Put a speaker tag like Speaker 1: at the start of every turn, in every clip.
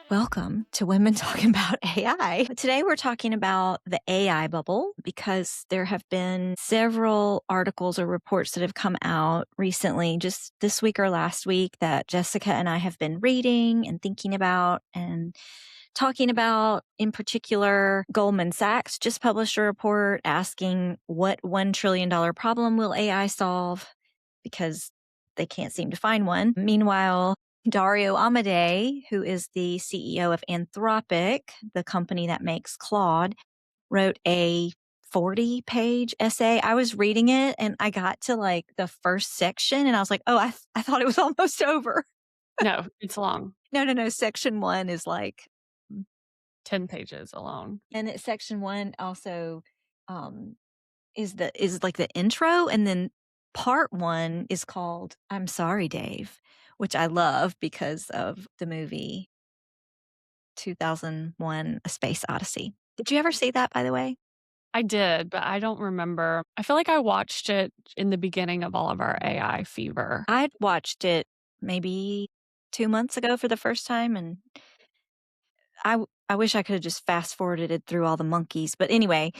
Speaker 1: Welcome to Women Talking About AI. Today we're talking about the AI bubble because there have been several articles or reports that have come out recently, just this week or last week, that Jessica and I have been reading and thinking about and talking about. In particular, Goldman Sachs just published a report asking what $1 trillion problem will AI solve, because they can't seem to find one. Meanwhile, Dario Amodei, who is the CEO of Anthropic, the company that makes Claude, wrote a 40-page essay. I was reading it and I got to like the first section and I was like, oh, I thought it was almost over.
Speaker 2: No, it's long.
Speaker 1: No. Section 1 is like
Speaker 2: 10 pages alone.
Speaker 1: And section 1 also is like the intro, and then part 1 is called I'm Sorry, Dave, which I love because of the movie 2001: A Space Odyssey. Did you ever see that, by the way?
Speaker 2: I did, but I don't remember. I feel like I watched it in the beginning of all of our AI fever.
Speaker 1: I'd watched it maybe 2 months ago for the first time, and I wish I could have just fast forwarded it through all the monkeys. But anyway,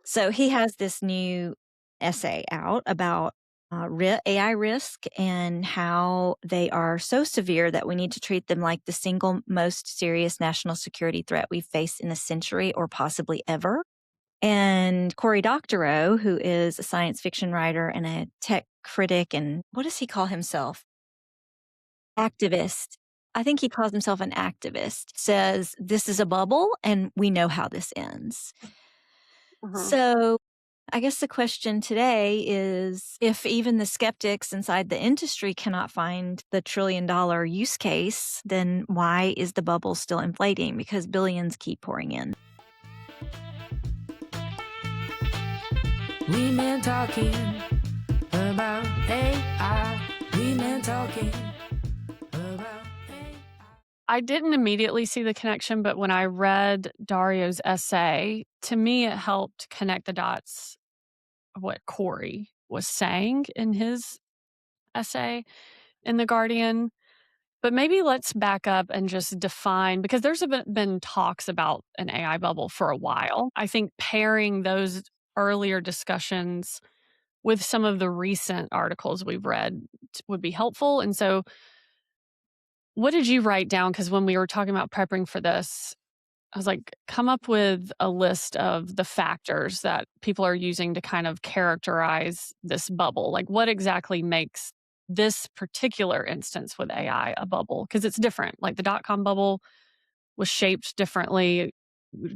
Speaker 1: so he has this new essay out about AI risk and how they are so severe that we need to treat them like the single most serious national security threat we've faced in a century or possibly ever. And Cory Doctorow, who is a science fiction writer and a tech critic, and what does he call himself? Activist. I think he calls himself an activist, says this is a bubble and we know how this ends. So I guess the question today is, if even the skeptics inside the industry cannot find the $1 trillion use case, then why is the bubble still inflating? Because billions keep pouring in.
Speaker 3: Women talking about AI. Women talking about AI.
Speaker 2: I didn't immediately see the connection, but when I read Dario's essay, to me it helped connect the dots of what Cory was saying in his essay in The Guardian. But maybe let's back up and just define, because there's been talks about an AI bubble for a while. I think pairing those earlier discussions with some of the recent articles we've read would be helpful. And so what did you write down? Because when we were talking about prepping for this, I was like, come up with a list of the factors that people are using to kind of characterize this bubble. Like, what exactly makes this particular instance with AI a bubble? Because it's different. Like the dot-com bubble was shaped differently,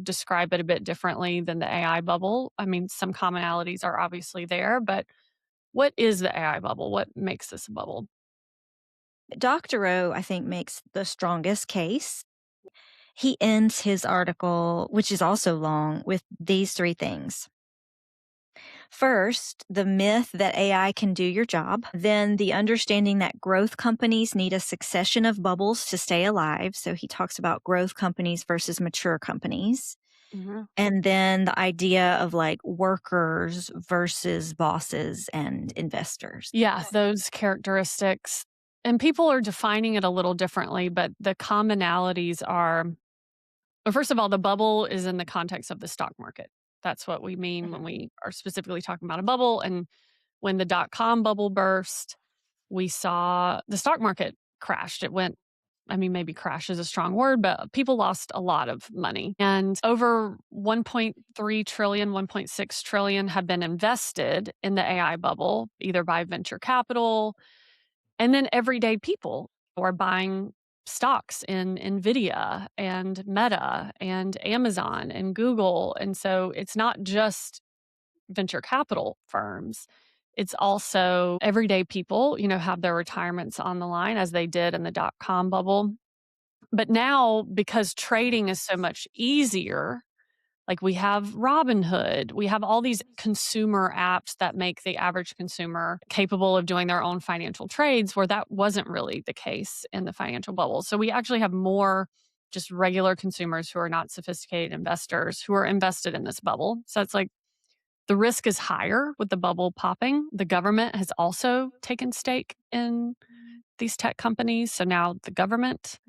Speaker 2: describe it a bit differently than the AI bubble. I mean, some commonalities are obviously there, but what is the AI bubble? What makes this a bubble?
Speaker 1: Doctorow, I think, makes the strongest case. He ends his article, which is also long, with these 3 things. First, the myth that AI can do your job. Then the understanding that growth companies need a succession of bubbles to stay alive. So he talks about growth companies versus mature companies. And then the idea of like workers versus bosses and investors.
Speaker 2: Yeah, those characteristics. And people are defining it a little differently, but the commonalities are, well, first of all, the bubble is in the context of the stock market. That's what we mean when we are specifically talking about a bubble. And when the dot-com bubble burst, we saw the stock market crashed. It went, I mean, maybe crash is a strong word, but people lost a lot of money. And over 1.3 trillion, 1.6 trillion have been invested in the AI bubble, either by venture capital, and then everyday people are buying stocks in NVIDIA and Meta and Amazon and Google. And so it's not just venture capital firms. It's also everyday people, have their retirements on the line, as they did in the dot-com bubble. But now, because trading is so much easier, like we have Robinhood, we have all these consumer apps that make the average consumer capable of doing their own financial trades, where that wasn't really the case in the financial bubble. So we actually have more just regular consumers who are not sophisticated investors who are invested in this bubble. So it's like the risk is higher with the bubble popping. The government has also taken stake in these tech companies. So now the government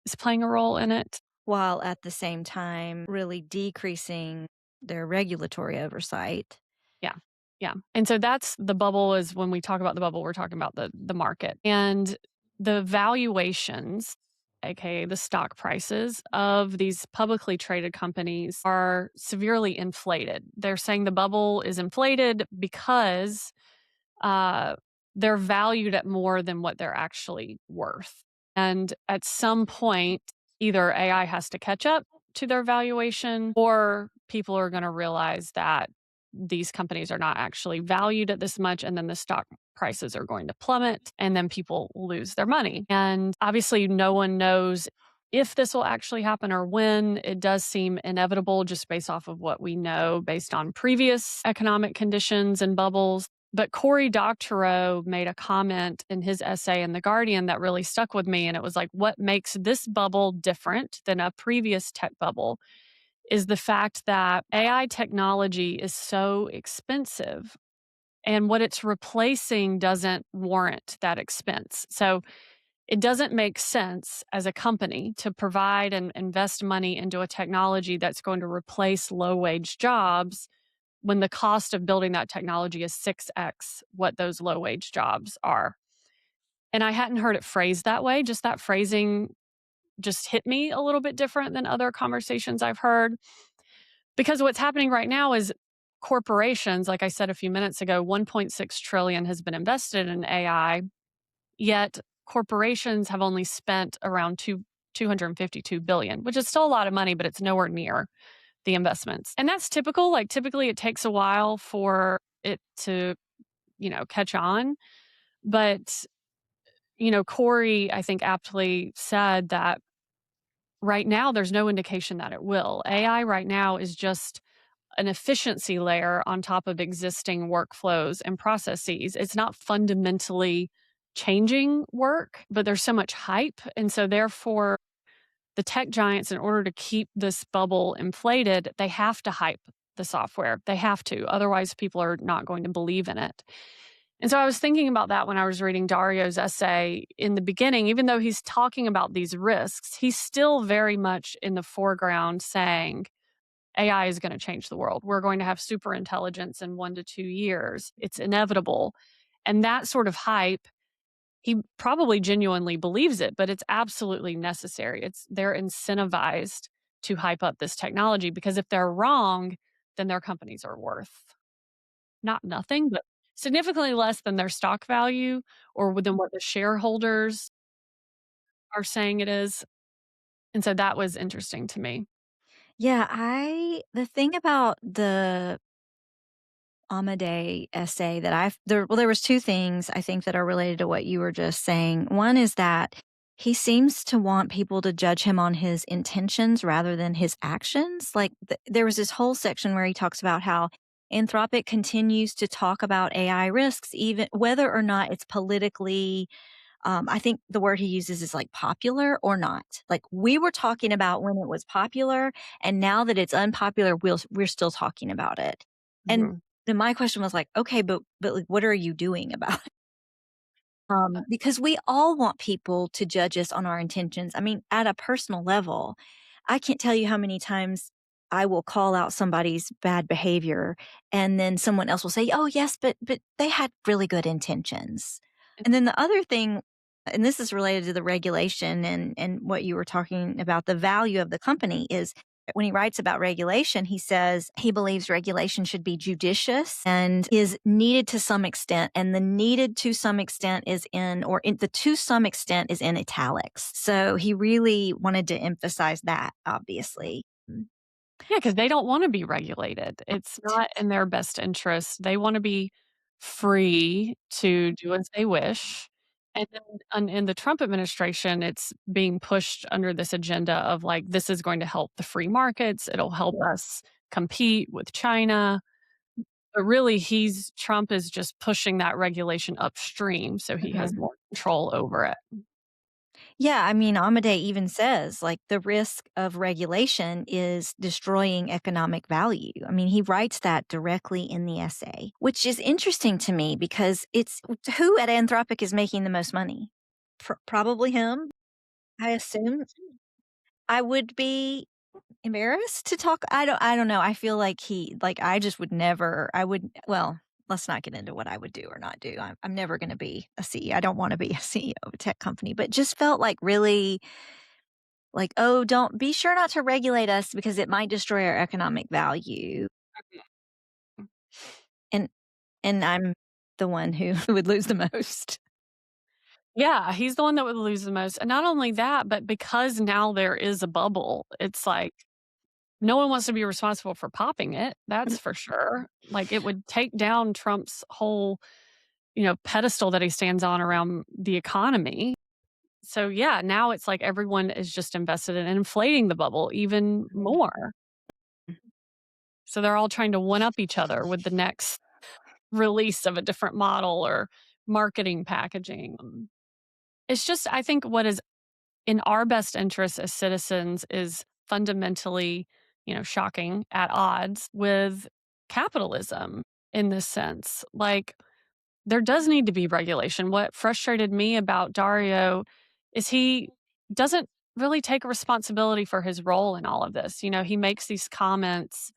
Speaker 2: is playing a role in it.
Speaker 1: while at the same time really decreasing their regulatory oversight.
Speaker 2: Yeah. Yeah. And so that's the bubble is when we talk about the bubble, we're talking about the market. And the valuations, aka the stock prices of these publicly traded companies are severely inflated. They're saying the bubble is inflated because uh, they're valued at more than what they're actually worth. And at some point, either AI has to catch up to their valuation or people are going to realize that these companies are not actually valued at this much. And then the stock prices are going to plummet and then people lose their money. And obviously, no one knows if this will actually happen or when. It does seem inevitable just based off of what we know based on previous economic conditions and bubbles. But Cory Doctorow made a comment in his essay in The Guardian that really stuck with me. And it was like, what makes this bubble different than a previous tech bubble is the fact that AI technology is so expensive and what it's replacing doesn't warrant that expense. So it doesn't make sense as a company to provide and invest money into a technology that's going to replace low wage jobs when the cost of building that technology is 6x what those low wage jobs are. And I hadn't heard it phrased that way. Just that phrasing just hit me a little bit different than other conversations I've heard. Because what's happening right now is corporations, like I said a few minutes ago, 1.6 trillion has been invested in AI, yet corporations have only spent around 252 billion, which is still a lot of money, but it's nowhere near the investments. And that's typical. Like typically it takes a while for it to, catch on. But, Cory, I think aptly said that right now there's no indication that it will. AI right now is just an efficiency layer on top of existing workflows and processes. It's not fundamentally changing work, but there's so much hype. And so therefore the tech giants, in order to keep this bubble inflated, they have to hype the software. They have to. Otherwise, people are not going to believe in it. And so I was thinking about that when I was reading Dario's essay in the beginning. Even though he's talking about these risks, he's still very much in the foreground saying AI is going to change the world. We're going to have super intelligence in 1 to 2 years. It's inevitable. And that sort of hype, he probably genuinely believes it, but it's absolutely necessary. They're incentivized to hype up this technology because if they're wrong, then their companies are worth not nothing, but significantly less than their stock value or than what the shareholders are saying it is. And so that was interesting to me.
Speaker 1: Yeah, the thing about the Amodei essay that there was two things I think that are related to what you were just saying. One is that he seems to want people to judge him on his intentions rather than his actions. Like there was this whole section where he talks about how Anthropic continues to talk about AI risks, even whether or not it's politically I think the word he uses is like popular or not. Like we were talking about when it was popular, and now that it's unpopular, we're still talking about it. And
Speaker 2: Mhm.
Speaker 1: then my question was like, okay, but like, what are you doing about it? Because we all want people to judge us on our intentions. I mean, at a personal level, I can't tell you how many times I will call out somebody's bad behavior, and then someone else will say, "Oh, yes, but they had really good intentions." And then the other thing, and this is related to the regulation and what you were talking about, the value of the company is when he writes about regulation, he says he believes regulation should be judicious and is needed to some extent. And the needed to some extent is the to some extent is in italics. So he really wanted to emphasize that, obviously.
Speaker 2: Yeah, because they don't wanna be regulated. It's not in their best interest. They wanna be free to do as they wish. And then in the Trump administration, it's being pushed under this agenda of, like, this is going to help the free markets. It'll help us compete with China. But really, Trump is just pushing that regulation upstream so he has
Speaker 1: Mhm.
Speaker 2: more control over it.
Speaker 1: Yeah, I mean, Amadei even says like the risk of regulation is destroying economic value. I mean, he writes that directly in the essay, which is interesting to me because it's who at Anthropic is making the most money? Probably him, I assume. I would be embarrassed to talk. I don't know. I feel like I just would never, well, let's not get into what I would do or not do. I'm never going to be a CEO. I don't want to be a CEO of a tech company, but just felt like really like, oh, don't be sure not to regulate us because it might destroy our economic value. And, and I'm the one who would lose the most.
Speaker 2: Yeah, he's the one that would lose the most. And not only that, but because now there is a bubble, it's like no one wants to be responsible for popping it. That's for sure. Like it would take down Trump's whole, pedestal that he stands on around the economy. So yeah, now it's like everyone is just invested in inflating the bubble even more. So they're all trying to one up each other with the next release of a different model or marketing packaging. It's just, I think what is in our best interest as citizens is fundamentally, shocking at odds with capitalism in this sense. Like, there does need to be regulation. What frustrated me about Dario is he doesn't really take responsibility for his role in all of this. He makes these comments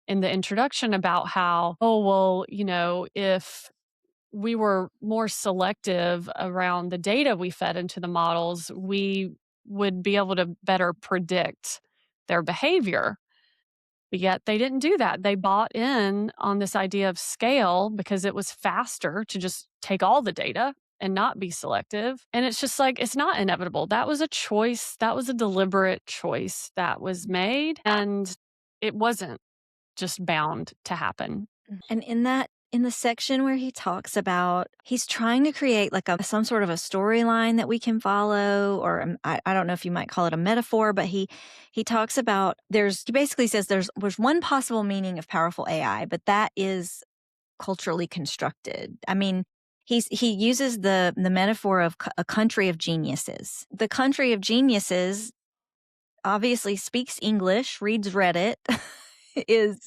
Speaker 2: in the introduction about how, oh, well, if we were more selective around the data we fed into the models, we would be able to better predict their behavior. But yet they didn't do that. They bought in on this idea of scale because it was faster to just take all the data and not be selective. And it's just like, it's not inevitable. That was a choice. That was a deliberate choice that was made. And it wasn't just bound to happen.
Speaker 1: And in the section where he talks about he's trying to create like some sort of a storyline that we can follow, or I don't know if you might call it a metaphor, but he talks about he basically says there's one possible meaning of powerful AI, but that is culturally constructed. I mean, he uses the metaphor of a country of geniuses. The country of geniuses obviously speaks English, reads Reddit, is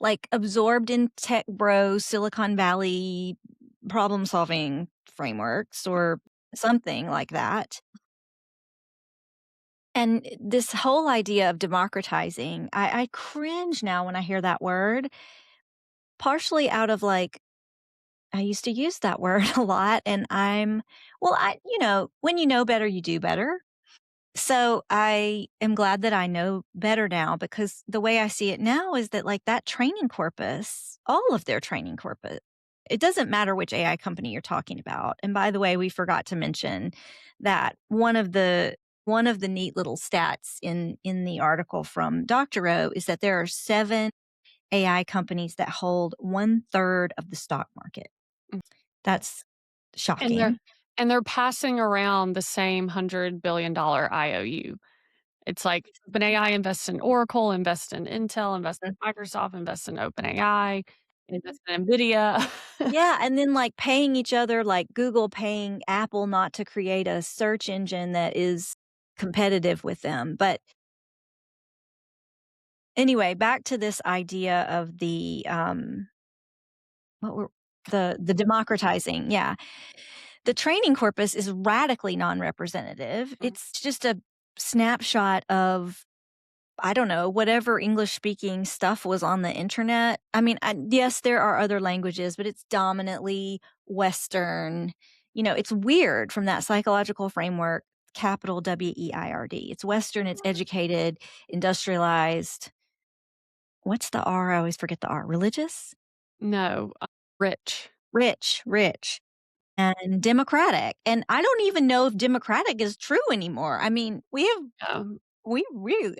Speaker 1: like absorbed in tech bro Silicon Valley problem solving frameworks or something like that. And this whole idea of democratizing, I cringe now when I hear that word, partially out of like, I used to use that word a lot. And when you know better, you do better. So I am glad that I know better now, because the way I see it now is that like that training corpus, all of their training corpus, it doesn't matter which AI company you're talking about. And by the way, we forgot to mention that one of the neat little stats in the article from Doctorow is that there are 7 AI companies that hold 1/3 of the stock market. That's shocking.
Speaker 2: And they're passing around the same $100 billion IOU. It's like OpenAI invests in Oracle, invests in Intel, invests in Microsoft, invests in OpenAI, invests in NVIDIA.
Speaker 1: Yeah, and then like paying each other, like Google paying Apple not to create a search engine that is competitive with them. But anyway, back to this idea of the the democratizing. Yeah. The training corpus is radically non-representative. It's just a snapshot of, I don't know, whatever English speaking stuff was on the internet. I mean, yes, there are other languages, but it's dominantly Western. It's weird from that psychological framework, capital WEIRD. It's Western, it's educated, industrialized. What's the R? I always forget the R. Religious?
Speaker 2: No, rich.
Speaker 1: Rich. And democratic. And I don't even know if democratic is true anymore. I mean,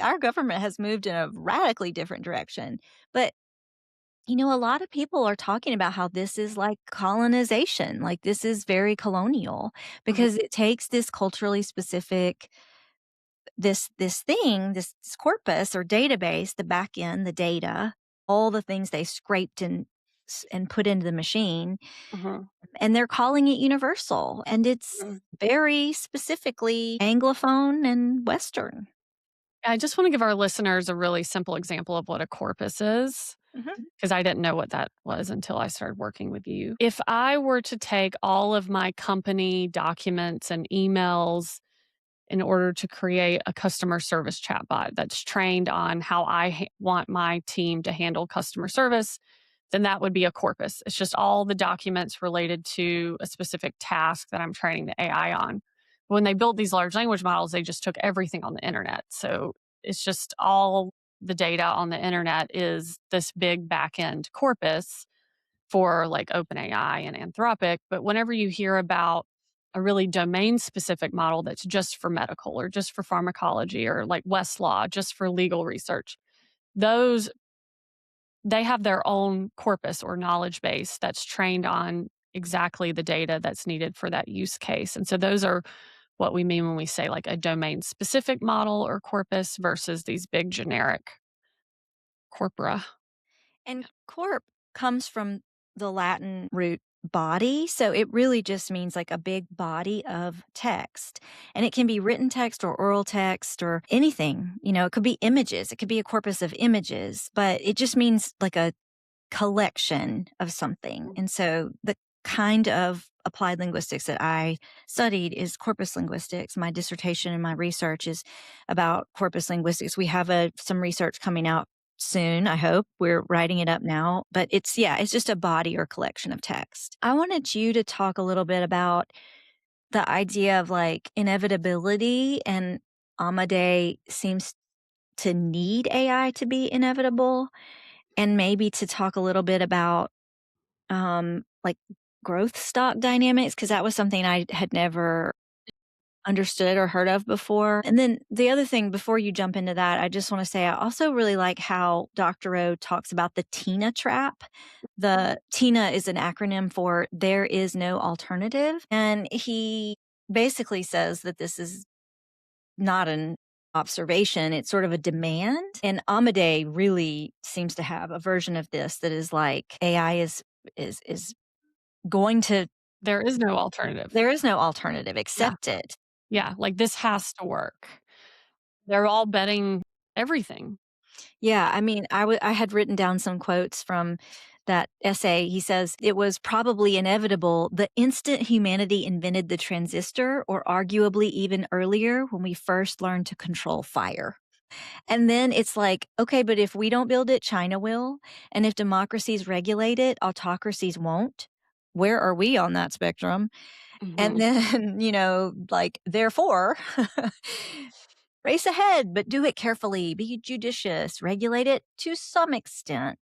Speaker 1: our government has moved in a radically different direction. But, a lot of people are talking about how this is like colonization, like this is very colonial, because it takes this culturally specific, this thing, this corpus or database, the back end, the data, all the things they scraped and put into the machine. And they're calling it universal. And it's very specifically Anglophone and Western.
Speaker 2: I just want to give our listeners a really simple example of what a corpus is, because I didn't know what that was until I started working with you. If I were to take all of my company documents and emails in order to create a customer service chatbot that's trained on how I want my team to handle customer service, then that would be a corpus. It's just all the documents related to a specific task that I'm training the AI on. When they built these large language models, they just took everything on the internet. So it's just all the data on the internet is this big back-end corpus for like OpenAI and Anthropic. But whenever you hear about a really domain-specific model that's just for medical or just for pharmacology or like Westlaw, just for legal research, those they have their own corpus or knowledge base that's trained on exactly the data that's needed for that use case. And so those are what we mean when we say like a domain specific model or corpus versus these big generic corpora.
Speaker 1: And corp comes from the Latin root body. So it really just means like a big body of text. And it can be written text or oral text or anything. It could be images, it could be a corpus of images, but it just means like a collection of something. And so the kind of applied linguistics that I studied is corpus linguistics. My dissertation and my research is about corpus linguistics. We have some research coming out soon, I hope. We're writing it up now, but it's just a body or collection of text. I wanted you to talk a little bit about the idea of like inevitability, and Amodei seems to need AI to be inevitable, and maybe to talk a little bit about like growth stock dynamics, because that was something I had never understood or heard of before. And then the other thing, before you jump into that, I just want to say I also really like how Doctorow talks about the TINA trap. The TINA is an acronym for there is no alternative. And he basically says that this is not an observation, it's sort of a demand. And Amodei really seems to have a version of this that is like AI is going to
Speaker 2: There is no alternative.
Speaker 1: there is no alternative, accept it.
Speaker 2: Yeah, like this has to work. They're all betting everything.
Speaker 1: Yeah, I mean, I had written down some quotes from that essay. He says, it was probably inevitable the instant humanity invented the transistor, or arguably even earlier when we first learned to control fire. And then it's like, okay, but if we don't build it, China will. And if democracies regulate it, autocracies won't. Where are we on that spectrum? And then, like, therefore, race ahead, but do it carefully, be judicious, regulate it to some extent,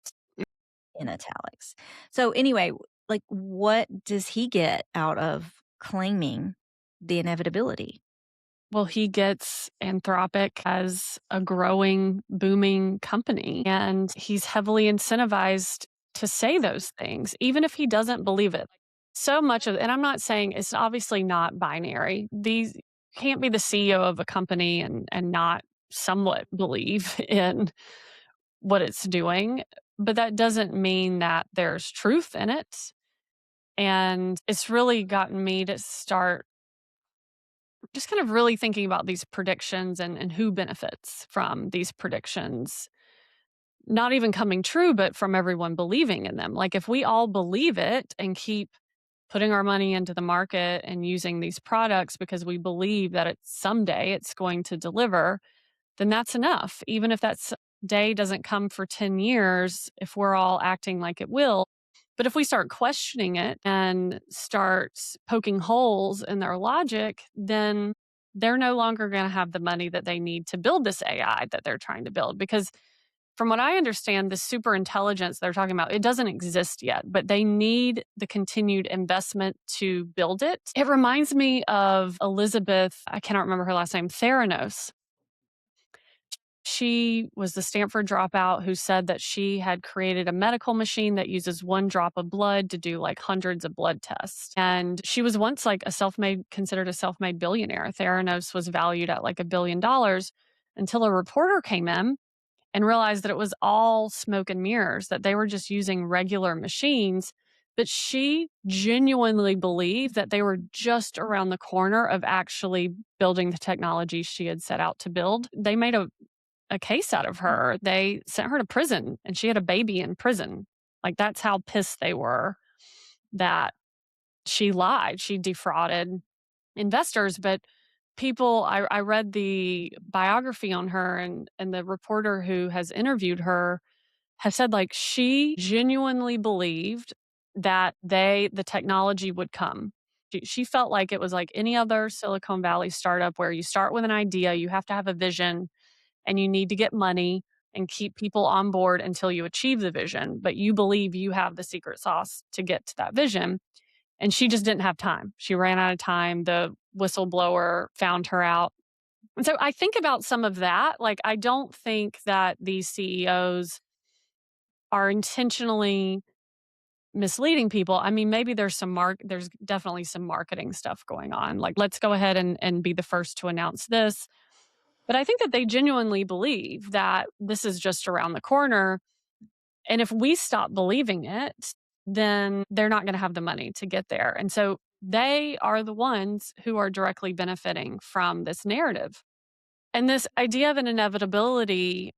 Speaker 1: in italics. So anyway, like, what does he get out of claiming the inevitability?
Speaker 2: Well, he gets Anthropic as a growing, booming company, and he's heavily incentivized to say those things, even if he doesn't believe it. So much of, and I'm not saying it's obviously not binary. These can't be the CEO of a company and not somewhat believe in what it's doing, but that doesn't mean that there's truth in it. And it's really gotten me to start just kind of really thinking about these predictions and who benefits from these predictions, not even coming true, but from everyone believing in them. Like if we all believe it and keep putting our money into the market and using these products because we believe that someday it's going to deliver, then that's enough. Even if that day doesn't come for 10 years, if we're all acting like it will. But if we start questioning it and start poking holes in their logic, then they're no longer going to have the money that they need to build this AI that they're trying to build. Because from what I understand, the super intelligence they're talking about, it doesn't exist yet, but they need the continued investment to build it. It reminds me of Elizabeth, I cannot remember her last name, Theranos. She was the Stanford dropout who said that she had created a medical machine that uses one drop of blood to do like hundreds of blood tests. And she was once like considered a self-made billionaire. Theranos was valued at like $1 billion until a reporter came in and realized that it was all smoke and mirrors, that they were just using regular machines. But she genuinely believed that they were just around the corner of actually building the technology she had set out to build. They made a case out of her. They sent her to prison and she had a baby in prison. Like that's how pissed they were that she lied. She defrauded investors. But people, I read the biography on her, and the reporter who has interviewed her has said, like, she genuinely believed that the technology would come. She felt like it was like any other Silicon Valley startup where you start with an idea, you have to have a vision, and you need to get money and keep people on board until you achieve the vision. But you believe you have the secret sauce to get to that vision. And she just didn't have time. She ran out of time. The whistleblower found her out. And so I think about some of that. Like, I don't think that these CEOs are intentionally misleading people. I mean, maybe there's definitely some marketing stuff going on. Like, let's go ahead and be the first to announce this. But I think that they genuinely believe that this is just around the corner. And if we stop believing it, then they're not going to have the money to get there. And so they are the ones who are directly benefiting from this narrative. And this idea of an inevitability,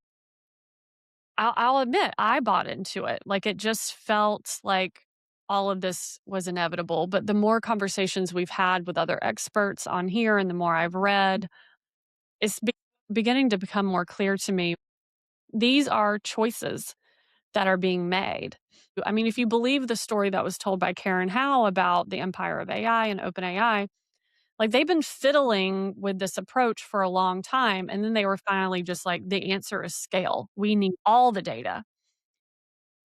Speaker 2: I'll admit, I bought into it. Like, it just felt like all of this was inevitable. But the more conversations we've had with other experts on here and the more I've read, it's beginning to become more clear to me. These are choices that are being made. I mean, if you believe the story that was told by Karen Howe about the empire of AI and OpenAI, like, they've been fiddling with this approach for a long time. And then they were finally just like, the answer is scale. We need all the data.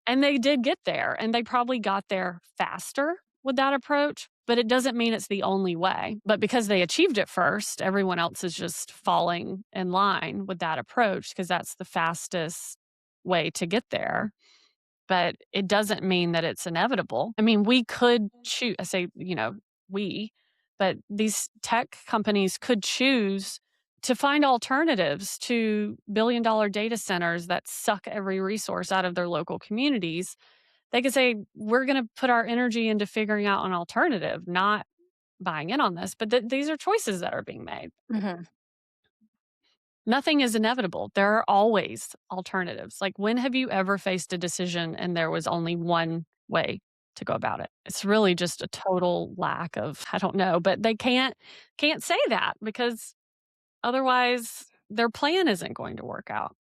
Speaker 2: And they did get there, and they probably got there faster with that approach, but it doesn't mean it's the only way. But because they achieved it first, everyone else is just falling in line with that approach because that's the fastest way to get there. But it doesn't mean that it's inevitable. I mean, we could choose, I say, we, but these tech companies could choose to find alternatives to billion-dollar data centers that suck every resource out of their local communities. They could say, we're going to put our energy into figuring out an alternative, not buying in on this. But these are choices that are being made.
Speaker 1: Mm-hmm.
Speaker 2: Nothing is inevitable. There are always alternatives. Like, when have you ever faced a decision and there was only one way to go about it? It's really just a total lack of, I don't know, but they can't say that because otherwise their plan isn't going to work out.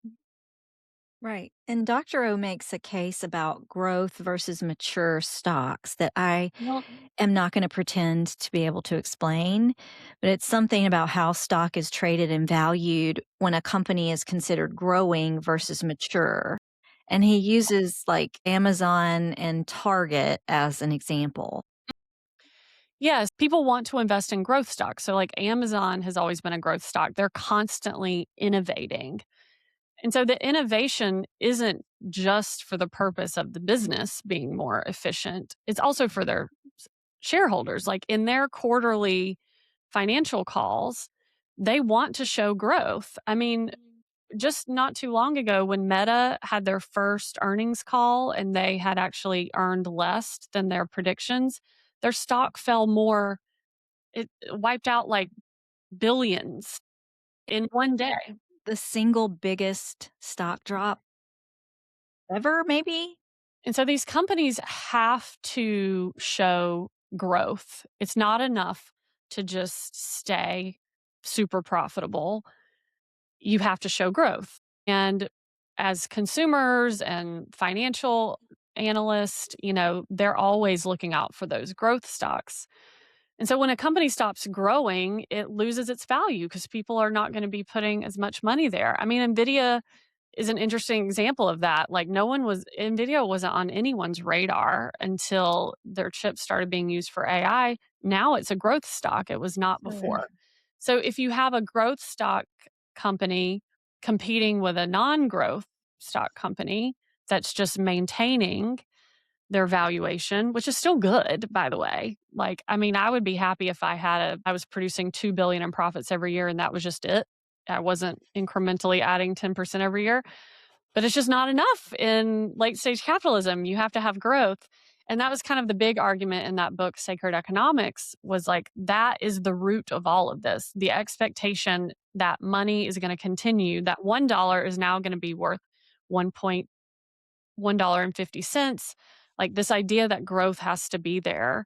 Speaker 1: Right. And Doctorow makes a case about growth versus mature stocks that I
Speaker 2: Well,
Speaker 1: am not going to pretend to be able to explain, but it's something about how stock is traded and valued when a company is considered growing versus mature. And he uses like Amazon and Target as an example.
Speaker 2: yes, people want to invest in growth stocks. So, like, Amazon has always been a growth stock. They're constantly innovating. And so the innovation isn't just for the purpose of the business being more efficient. It's also for their shareholders. Like, in their quarterly financial calls, they want to show growth. I mean, just not too long ago when Meta had their first earnings call and they had actually earned less than their predictions, their stock fell more. It wiped out like billions in one day.
Speaker 1: The single biggest stock drop ever, maybe?
Speaker 2: And so these companies have to show growth. It's not enough to just stay super profitable. You have to show growth. And as consumers and financial analysts, they're always looking out for those growth stocks. And so when a company stops growing, it loses its value because people are not going to be putting as much money there. I mean, Nvidia is an interesting example of that. Like, Nvidia wasn't on anyone's radar until their chips started being used for AI. Now it's a growth stock. It was not before. So if you have a growth stock company competing with a non-growth stock company that's just maintaining their valuation, which is still good, by the way. Like, I mean, I would be happy if I was producing 2 billion in profits every year and that was just it. I wasn't incrementally adding 10% every year, but it's just not enough in late stage capitalism. You have to have growth. And that was kind of the big argument in that book, Sacred Economics, was like, that is the root of all of this. The expectation that money is going to continue, that $1 is now going to be worth $1.50. Like, this idea that growth has to be there.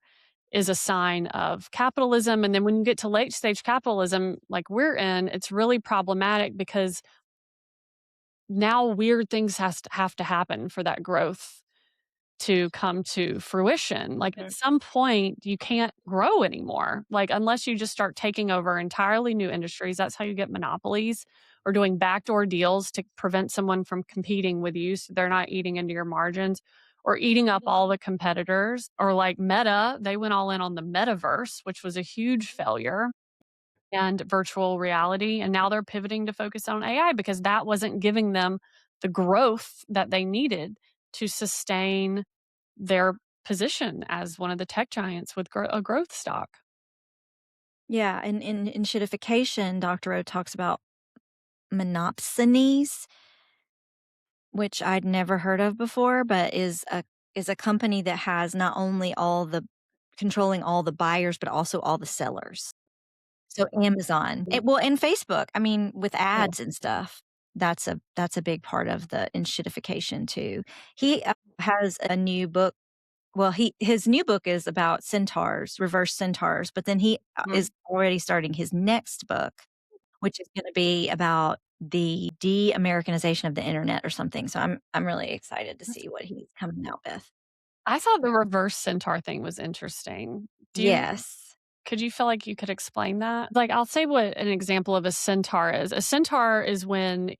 Speaker 2: is a sign of capitalism. And then when you get to late stage capitalism, like we're in, it's really problematic because now weird things have to happen for that growth to come to fruition. Like at
Speaker 1: Mhm.
Speaker 2: some point, you can't grow anymore. Like unless you just start taking over entirely new industries, that's how you get monopolies or doing backdoor deals to prevent someone from competing with you so they're not eating into your margins or eating up all the competitors. Or like Meta, they went all in on the metaverse, which was a huge failure, and virtual reality. And now they're pivoting to focus on AI because that wasn't giving them the growth that they needed to sustain their position as one of the tech giants with a growth stock.
Speaker 1: Yeah, and in shitification, Doctorow talks about monopsonies, which I'd never heard of before, but is a company that has not only controlling all the buyers, but also all the sellers. So Amazon, well, and Facebook. I mean, with
Speaker 2: Yeah.
Speaker 1: ads and stuff, that's a big part of the enshittification too. He has a new book. Well, his new book is about centaurs, reverse centaurs, but then he is
Speaker 2: Mhm.
Speaker 1: already starting his next book, which is gonna be about the de-Americanization of the internet or something. So I'm really excited to see what he's coming out with.
Speaker 2: I thought the reverse centaur thing was interesting.
Speaker 1: Yes.
Speaker 2: Could you feel like you could explain that? Like, I'll say what an example of a centaur is. A centaur is when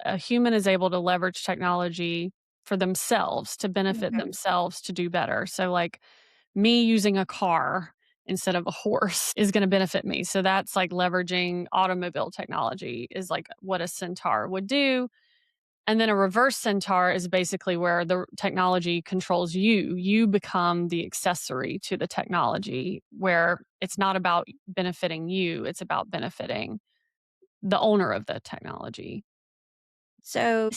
Speaker 2: a human is able to leverage technology for themselves to benefit
Speaker 1: Mhm.
Speaker 2: themselves to do better. So, like me using a car instead of a horse is going to benefit me. So that's like leveraging automobile technology is like what a centaur would do. And then a reverse centaur is basically where the technology controls you. You become the accessory to the technology, where it's not about benefiting you, it's about benefiting the owner of the technology.
Speaker 1: So,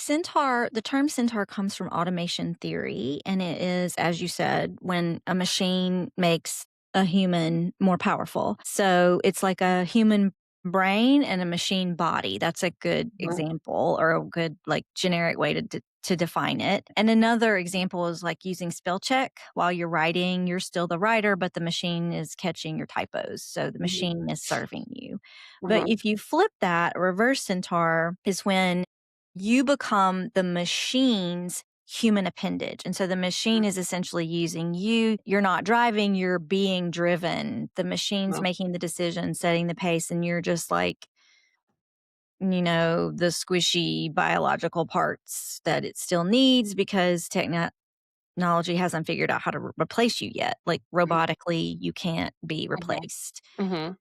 Speaker 1: the term centaur comes from automation theory, and it is, as you said, when a machine makes a human more powerful. So, it's like a human brain and a machine body. That's a good
Speaker 2: Mhm,
Speaker 1: example or a good, like, generic way to define it. And another example is like using spell check while you're writing. You're still the writer, but the machine is catching your typos. So, the
Speaker 2: mhm,
Speaker 1: machine is serving you. But
Speaker 2: mhm,
Speaker 1: if you flip that, a reverse centaur is when you become the machine's human appendage. And so the machine is essentially using you. You're not driving, you're being driven. The machine's
Speaker 2: mhm,
Speaker 1: making the decision, setting the pace, and you're just like, the squishy biological parts that it still needs because technology hasn't figured out how to replace you yet. Like robotically, you can't be
Speaker 2: mhm,
Speaker 1: replaced.
Speaker 2: mhm.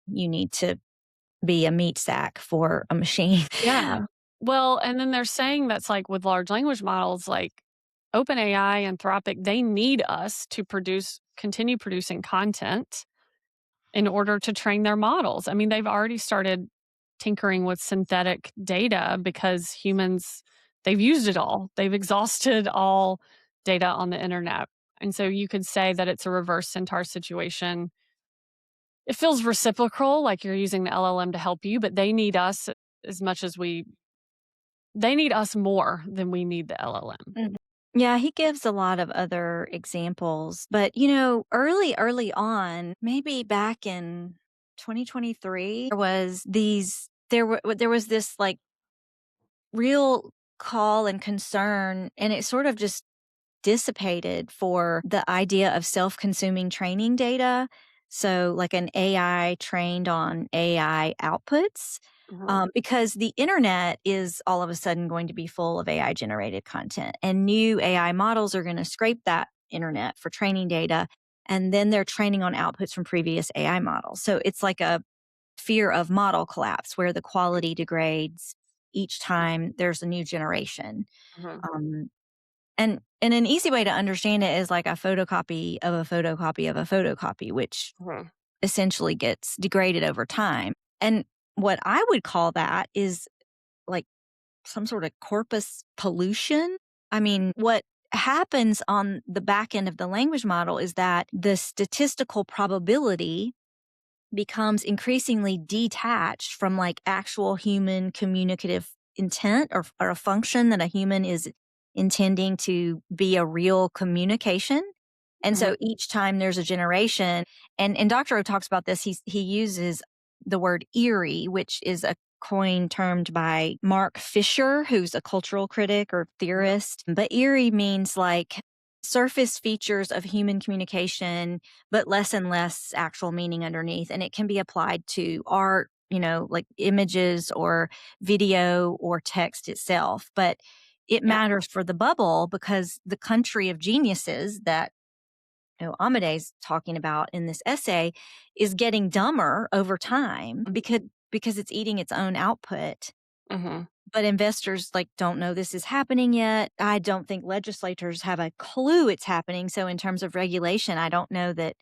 Speaker 1: You need to be a meat sack for a machine.
Speaker 2: Yeah. Well, and then they're saying that's like with large language models like OpenAI, Anthropic, they need us to continue producing content in order to train their models. I mean, they've already started tinkering with synthetic data because they've used it all. They've exhausted all data on the internet. And so you could say that it's a reverse centaur situation. It feels reciprocal, like you're using the LLM to help you, but they need us as much as they need us more than we need the LLM.
Speaker 1: Mhm. Yeah, he gives a lot of other examples, but early on, maybe back in 2023, there was this like real call and concern, and it sort of just dissipated for the idea of self-consuming training data. So, like an AI trained on AI outputs,
Speaker 2: Mhm,
Speaker 1: because the internet is all of a sudden going to be full of AI generated content, and new AI models are going to scrape that internet for training data, and then they're training on outputs from previous AI models. So it's like a fear of model collapse where the quality degrades each time there's a new generation.
Speaker 2: mhm,
Speaker 1: Um, and an easy way to understand it is like a photocopy of a photocopy of a photocopy, which
Speaker 2: mhm,
Speaker 1: essentially gets degraded over time. And what I would call that is like some sort of corpus pollution. I mean, what happens on the back end of the language model is that the statistical probability becomes increasingly detached from like actual human communicative intent or a function that a human is intending to be a real communication. And
Speaker 2: Mhm.
Speaker 1: so each time there's a generation, and Doctorow talks about this, he uses the word eerie, which is a coin termed by Mark Fisher, who's a cultural critic or theorist. But eerie means like surface features of human communication, but less and less actual meaning underneath. And it can be applied to art, like images or video or text itself. But it
Speaker 2: Yeah.
Speaker 1: matters for the bubble because the country of geniuses that Amodei's talking about in this essay is getting dumber over time because it's eating its own output.
Speaker 2: Mhm.
Speaker 1: But investors don't know this is happening yet. I don't think legislators have a clue it's happening. So in terms of regulation, I don't know that.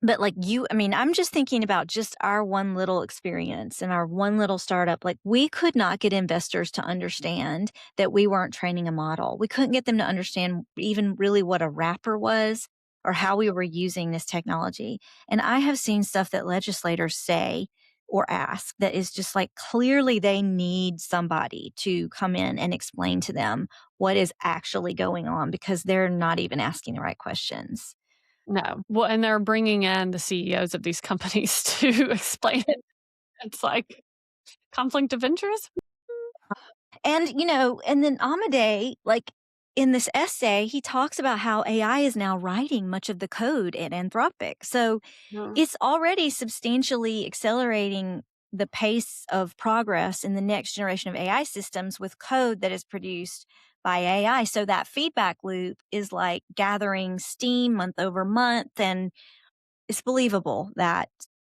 Speaker 1: But I'm just thinking about just our one little experience and our one little startup. We could not get investors to understand that we weren't training a model. We couldn't get them to understand even really what a wrapper was or how we were using this technology. And I have seen stuff that legislators say or ask that is just clearly they need somebody to come in and explain to them what is actually going on because they're not even asking the right questions.
Speaker 2: No. Well, and they're bringing in the CEOs of these companies to explain it. It's like conflict of interest?
Speaker 1: And then Amadei, in this essay, he talks about how AI is now writing much of the code in Anthropic. So
Speaker 2: No.
Speaker 1: it's already substantially accelerating the pace of progress in the next generation of AI systems with code that is produced by AI. So that feedback loop is gathering steam month over month. And it's believable that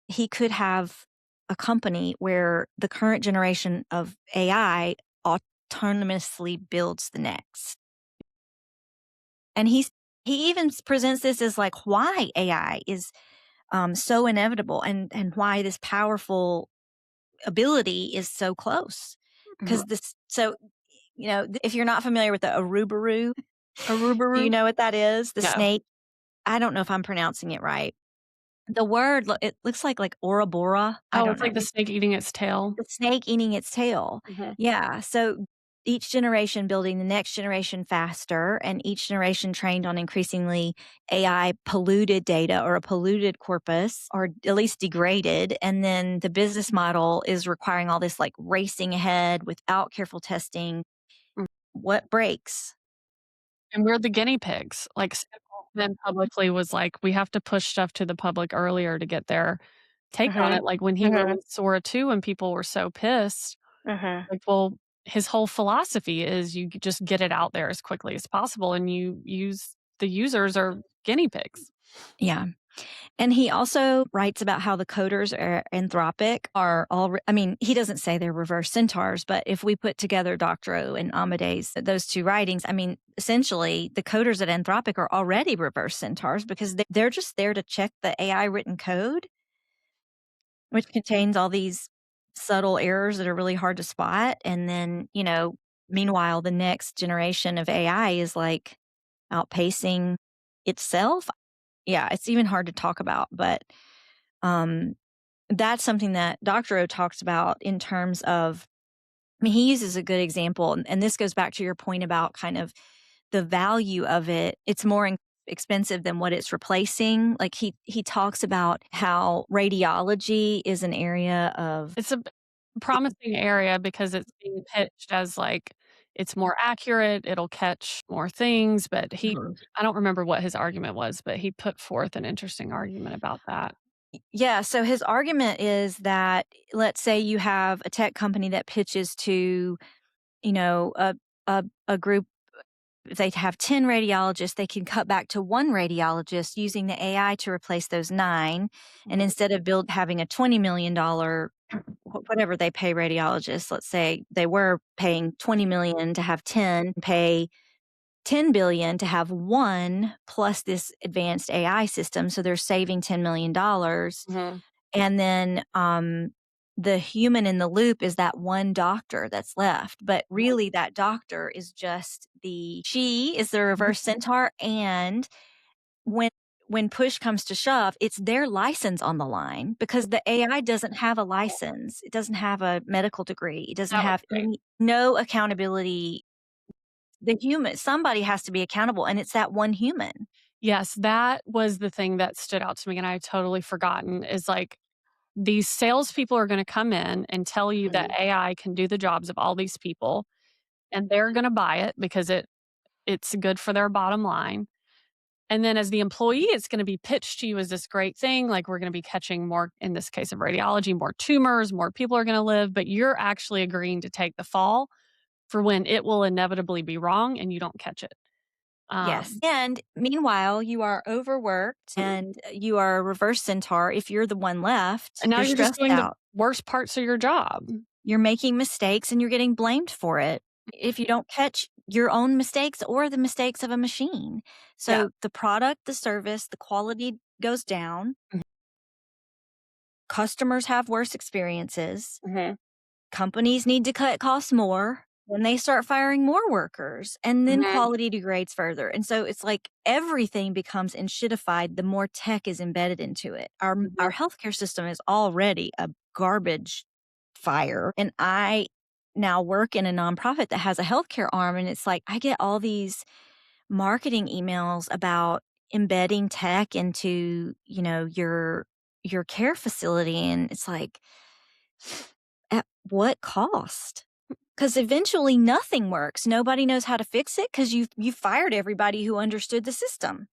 Speaker 1: he could have a company where the current generation of AI autonomously builds the next. And he even presents this as why AI is so inevitable and why this powerful ability is so close.
Speaker 2: Mhm.
Speaker 1: Because if you're not familiar with the Arubaru, do you
Speaker 2: Arubaru?
Speaker 1: know what that is? The
Speaker 2: No.
Speaker 1: snake. I don't know if I'm pronouncing it right. The word, it looks like Ouroboros. I
Speaker 2: Oh,
Speaker 1: don't
Speaker 2: it's
Speaker 1: know.
Speaker 2: like the snake eating its tail?
Speaker 1: The snake eating its tail.
Speaker 2: Mhm.
Speaker 1: Yeah. So each generation building the next generation faster, and each generation trained on increasingly AI polluted data or a polluted corpus, or at least degraded. And then the business model is requiring all this racing ahead without careful testing.
Speaker 2: Mm.
Speaker 1: What breaks?
Speaker 2: And we're the guinea pigs. Like, Sam Altman publicly was like, "We have to push stuff to the public earlier to get their take on
Speaker 1: Hmm.
Speaker 2: it." Like, when he
Speaker 1: Hmm.
Speaker 2: released Sora 2 and people were so pissed,
Speaker 1: Hmm.
Speaker 2: like, well, his whole philosophy is you just get it out there as quickly as possible, and you use the users are guinea pigs.
Speaker 1: Yeah. And he also writes about how the coders at Anthropic are all, he doesn't say they're reverse centaurs, but if we put together Doctorow and Amodei's, those two writings, essentially the coders at Anthropic are already reverse centaurs because they're just there to check the AI written code, which contains all these subtle errors that are really hard to spot. And then, meanwhile, the next generation of AI is outpacing itself. Yeah, it's even hard to talk about, but um, that's something that Doctorow talks about in terms of, he uses a good example, and this goes back to your point about kind of the value of it. It's more expensive than what it's replacing. He talks about how radiology is an area of,
Speaker 2: It's a promising area because it's being pitched as, like, it's more accurate, it'll catch more things, but I don't remember what his argument was, but he put forth an interesting argument about that.
Speaker 1: yeah. So his argument is that, let's say you have a tech company that pitches to, a a group. If they have 10 radiologists, they can cut back to one radiologist using the AI to replace those 9. And instead of having a $20 million, whatever they pay radiologists, let's say they were paying 20 million to have 10, pay 10 billion to have one plus this advanced AI system. So they're saving $10 million.
Speaker 2: Mhm.
Speaker 1: And then the human in the loop is that one doctor that's left. But really, that doctor is just she is the reverse centaur. And when push comes to shove, it's their license on the line because the AI doesn't have a license. It doesn't have a medical degree. It doesn't
Speaker 2: That was
Speaker 1: have
Speaker 2: great.
Speaker 1: no accountability. The human, somebody has to be accountable, and it's that one human.
Speaker 2: Yes, that was the thing that stood out to me, and I had totally forgotten, is like these salespeople are gonna come in and tell you that AI can do the jobs of all these people, and they're gonna buy it because it's good for their bottom line. And then as the employee, it's gonna be pitched to you as this great thing, like we're gonna be catching more, in this case of radiology, more tumors, more people are gonna live, but you're actually agreeing to take the fall for when it will inevitably be wrong and you don't catch it.
Speaker 1: Yes.
Speaker 2: Um,
Speaker 1: And meanwhile, you are overworked and you are a reverse centaur. If you're the one left,
Speaker 2: and now
Speaker 1: you're
Speaker 2: you're just
Speaker 1: stressed
Speaker 2: doing the
Speaker 1: out.
Speaker 2: worst parts of your job.
Speaker 1: You're making mistakes and you're getting blamed for it if you don't catch your own mistakes or the mistakes of a machine.
Speaker 2: Yeah.
Speaker 1: So the product, the service, the quality goes down. Customers have worse experiences.
Speaker 2: Mhm.
Speaker 1: Companies need to cut costs more when they start firing more workers, and then
Speaker 2: Mhm.
Speaker 1: quality degrades further. And so it's like everything becomes enshittified the more tech is embedded into it. Our
Speaker 2: Mhm.
Speaker 1: healthcare system is already a garbage fire. And I now work in a nonprofit that has a healthcare arm, and it's like I get all these marketing emails about embedding tech into, your care facility, and it's like, at what cost? Because eventually nothing works. Nobody knows how to fix it because you fired everybody who understood the system.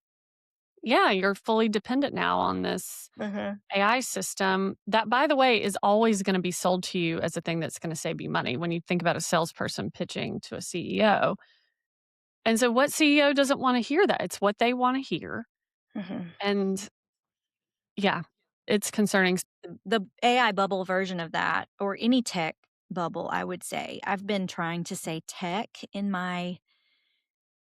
Speaker 2: Yeah, you're fully dependent now on this
Speaker 1: Mhm.
Speaker 2: AI system that, by the way, is always gonna be sold to you as a thing that's gonna save you money when you think about a salesperson pitching to a CEO. And so what CEO doesn't wanna hear that? It's what they wanna hear.
Speaker 1: Mhm.
Speaker 2: And yeah, it's concerning.
Speaker 1: The AI bubble version of that, or any tech bubble, I would say. I've been trying to say tech in my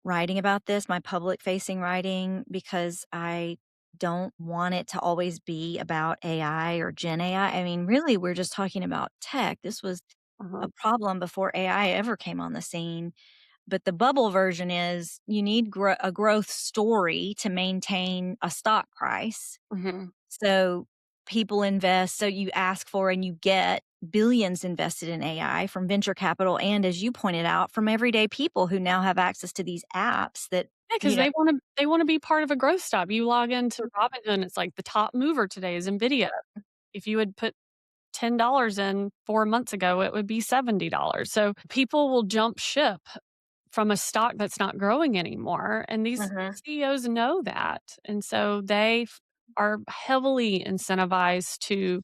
Speaker 1: writing about this, my public facing writing, because I don't want it to always be about AI or Gen AI. I mean, really, we're just talking about tech. This was a
Speaker 2: Mhm.
Speaker 1: problem before AI ever came on the scene. But the bubble version is you need a growth story to maintain a stock price.
Speaker 2: Mhm.
Speaker 1: So people invest, so you ask for and you get billions invested in AI from venture capital and, as you pointed out, from everyday people who now have access to these apps that,
Speaker 2: Yeah, because
Speaker 1: you know
Speaker 2: they wanna be part of a growth stop. You log into Robinhood, and it's like the top mover today is NVIDIA. If you had put $10 in 4 months ago, it would be $70. So people will jump ship from a stock that's not growing anymore, and these
Speaker 1: Mhm,
Speaker 2: CEOs know that, and so they are heavily incentivized to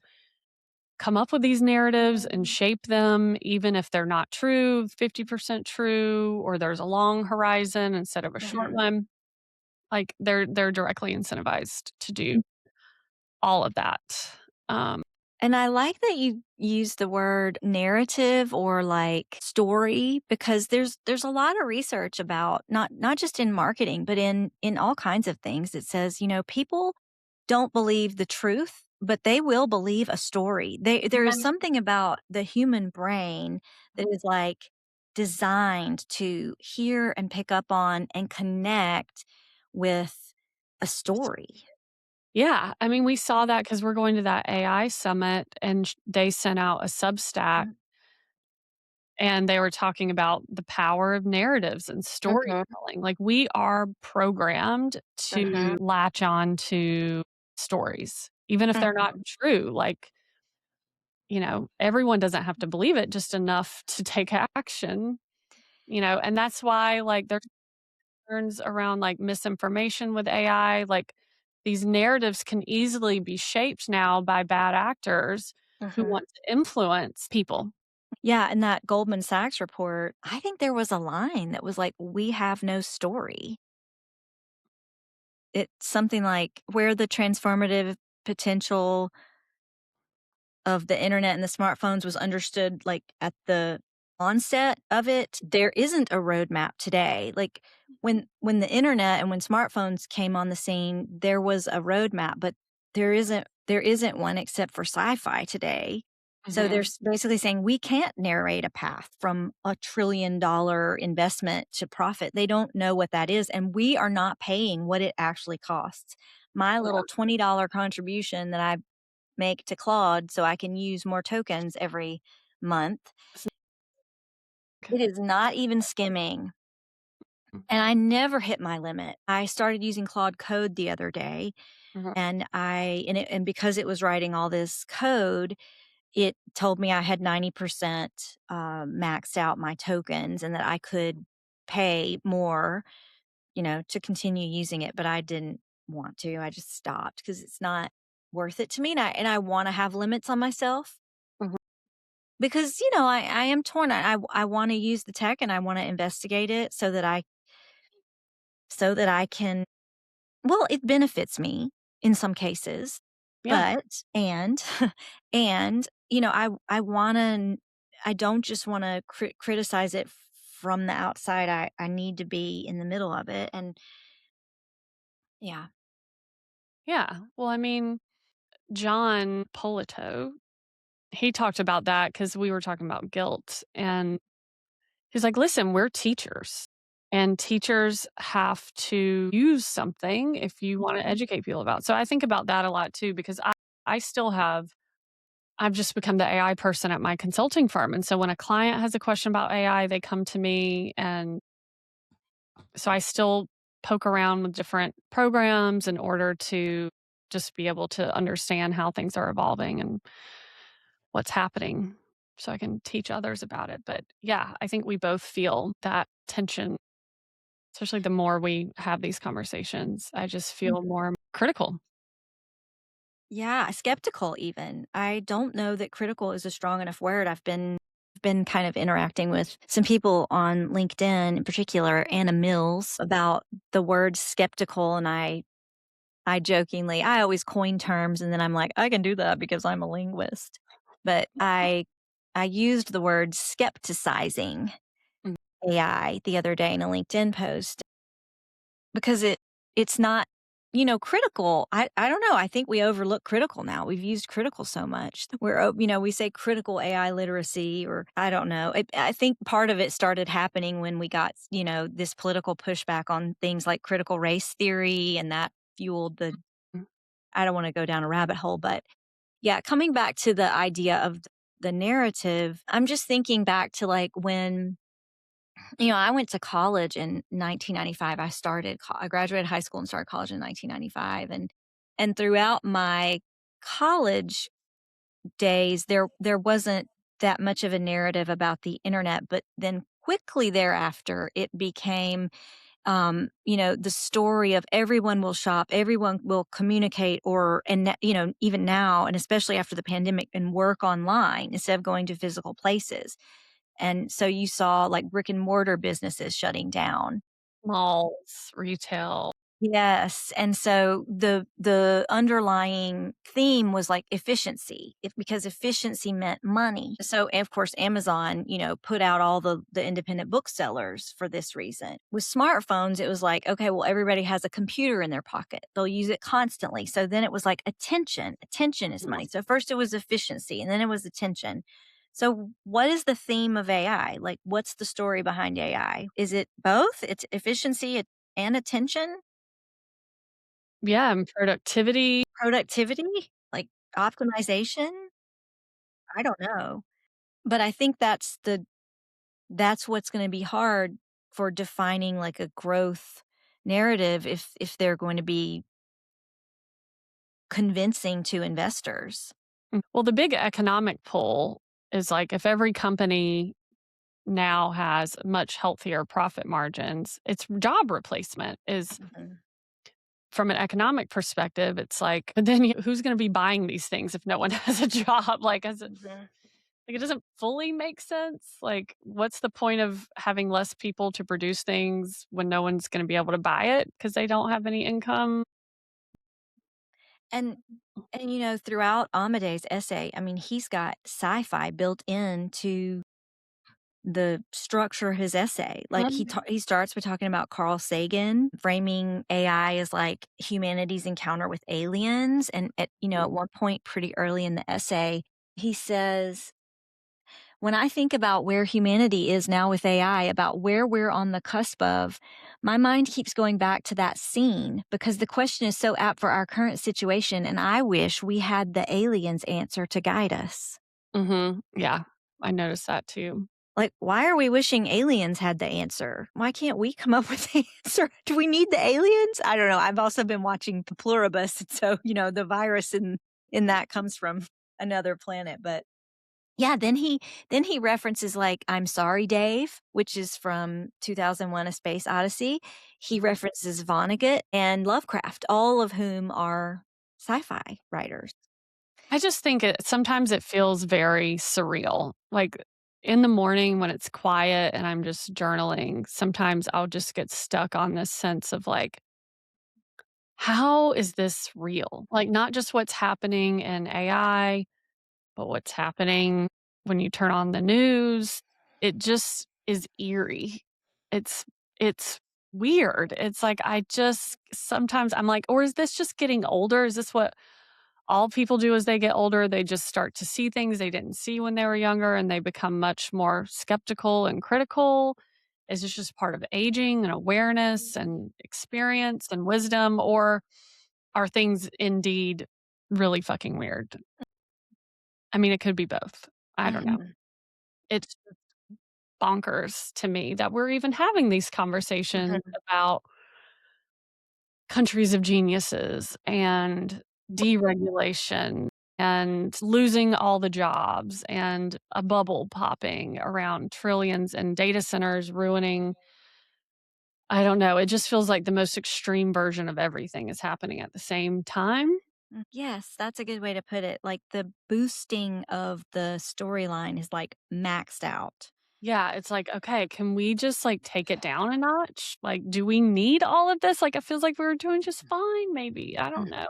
Speaker 2: come up with these narratives and shape them even if they're not true, 50% true, or there's a long horizon instead of a short
Speaker 1: mhm.
Speaker 2: one. Like, they're directly incentivized to do all of that. Um,
Speaker 1: And I like that you use the word narrative or like story, because there's a lot of research about not just in marketing, but in all kinds of things that says, people don't believe the truth, but they will believe a story. There is
Speaker 2: Mhm.
Speaker 1: something about the human brain that is like designed to hear and pick up on and connect with a story.
Speaker 2: Yeah, I mean, we saw that because 'cause we're going to that AI summit, and they sent out a Substack, and they were talking about the power of narratives and
Speaker 1: Mhm,
Speaker 2: storytelling. Like, we are programmed
Speaker 1: mhm,
Speaker 2: to latch on to stories, even if they're not true. Like, everyone doesn't have to believe it, just enough to take action, and that's why, like, there's concerns around, like, misinformation with AI. Like, these narratives can easily be shaped now by bad actors who
Speaker 1: mhm.
Speaker 2: want to influence people.
Speaker 1: Yeah, in that Goldman Sachs report, I think there was a line that was like, "We have no story." It's something like, "Where the transformative potential of the internet and the smartphones was understood, like, at the onset of it, there isn't a roadmap today." Like, when the internet and when smartphones came on the scene, there was a roadmap, but there isn't one except for sci-fi today. So they're
Speaker 2: Mhm.
Speaker 1: basically saying we can't narrate a path from $1 trillion investment to profit. They don't know what that is, and we are not paying what it actually costs. My little $20 contribution that I make to Claude so I can use more tokens every month, it is not even skimming And I never hit my limit. I started using Claude Code the other day,
Speaker 2: Mhm.
Speaker 1: and because it was writing all this code, it told me I had 90% maxed out my tokens and that I could pay more, to continue using it, but I didn't want to. I just stopped because it's not worth it to me. And I want to have limits on myself
Speaker 2: Mhm.
Speaker 1: because, I am torn. I want to use the tech and I want to investigate it so that I can, well, it benefits me in some cases,
Speaker 2: Yeah.
Speaker 1: but, and, and, I don't just want to criticize it from the outside. I need to be in the middle of it. And yeah.
Speaker 2: Yeah. Well, I mean, John Polito, he talked about that because we were talking about guilt. And he's like, listen, we're teachers. And teachers have to use something if you want to educate people about. So I think about that a lot too, because I still have, I've just become the AI person at my consulting firm. And so when a client has a question about AI, they come to me. And so I still poke around with different programs in order to just be able to understand how things are evolving and what's happening so I can teach others about it. But yeah, I think we both feel that tension, especially the more we have these conversations. I just feel more critical.
Speaker 1: Yeah, skeptical even. I don't know that critical is a strong enough word. I've been kind of interacting with some people on LinkedIn, in particular Anna Mills, about the word skeptical, and I jokingly, I always coin terms and then I'm like, I can do that because I'm a linguist. But I used the word skepticizing
Speaker 2: Mm.
Speaker 1: AI the other day in a LinkedIn post because it's not, critical. I don't know. I think we overlook critical now. We've used critical so much. We say critical AI literacy, or I don't know. I think part of it started happening when we got, this political pushback on things like critical race theory, and that fueled the,
Speaker 2: Mm.
Speaker 1: I don't want to go down a rabbit hole, but yeah, coming back to the idea of the narrative, I'm just thinking back to like when, I went to college in 1995. I graduated high school and started college in 1995. And throughout my college days, there wasn't that much of a narrative about the internet. But then quickly thereafter, it became, the story of everyone will shop, everyone will communicate, even now, and especially after the pandemic, and work online instead of going to physical places. And so you saw like brick and mortar businesses shutting down.
Speaker 2: Malls, retail.
Speaker 1: Yes, and so the underlying theme was like efficiency, because efficiency meant money. So of course Amazon, put out all the independent booksellers for this reason. With smartphones, it was like, okay, well everybody has a computer in their pocket. They'll use it constantly. So then it was like attention. Attention is money. So first it was efficiency and then it was attention. So what is the theme of AI? Like what's the story behind AI? Is it both? It's efficiency and attention?
Speaker 2: Yeah, and productivity.
Speaker 1: Productivity? Like optimization? I don't know. But I think that's what's gonna be hard for defining like a growth narrative if they're going to be convincing to investors.
Speaker 2: Well, the big economic pull is like if every company now has much healthier profit margins, it's job replacement is
Speaker 1: Mhm.
Speaker 2: from an economic perspective, it's like, but then who's going to be buying these things if no one has a job?
Speaker 1: Mhm.
Speaker 2: Like, it doesn't fully make sense. Like, what's the point of having less people to produce things when no one's going to be able to buy it because they don't have any income?
Speaker 1: And throughout Amodei's essay, I mean, he's got sci-fi built into the structure of his essay. Like he starts by talking about Carl Sagan framing AI as like humanity's encounter with aliens, and at one point pretty early in the essay, he says, "When I think about where humanity is now with AI, about where we're on the cusp of, my mind keeps going back to that scene because the question is so apt for our current situation, and I wish we had the aliens answer to guide us."
Speaker 2: Yeah, I noticed that too.
Speaker 1: Like, why are we wishing aliens had the answer? Why can't we come up with the answer? Do we need the aliens? I don't know. I've also been watching the pluribus. So, the virus in that comes from another planet. But yeah, then he references like I'm Sorry Dave, which is from 2001 A Space Odyssey. He references Vonnegut and Lovecraft, all of whom are sci-fi writers.
Speaker 2: I just think sometimes it feels very surreal. Like in the morning when it's quiet and I'm just journaling, sometimes I'll just get stuck on this sense of like, how is this real? Like, not just what's happening in AI, but what's happening when you turn on the news. It just is eerie. It's it's weird. It's like I just sometimes I'm like, or is this just getting older? Is this what all people do as they get older? They just start to see things they didn't see when they were younger and they become much more skeptical and critical. Is this just part of aging and awareness and experience and wisdom? Or are things indeed really fucking weird? I mean, it could be both. I don't know.
Speaker 1: Mhm.
Speaker 2: It's bonkers to me that we're even having these conversations about countries of geniuses and deregulation and losing all the jobs and a bubble popping around trillions and data centers ruining. I don't know. It just feels like the most extreme version of everything is happening at the same time.
Speaker 1: Yes, that's a good way to put it. Like the boosting of the storyline is like maxed out.
Speaker 2: Yeah, it's like, okay, can we just like take it down a notch? Like, do we need all of this? Like, it feels like we were doing just fine, maybe. I don't know.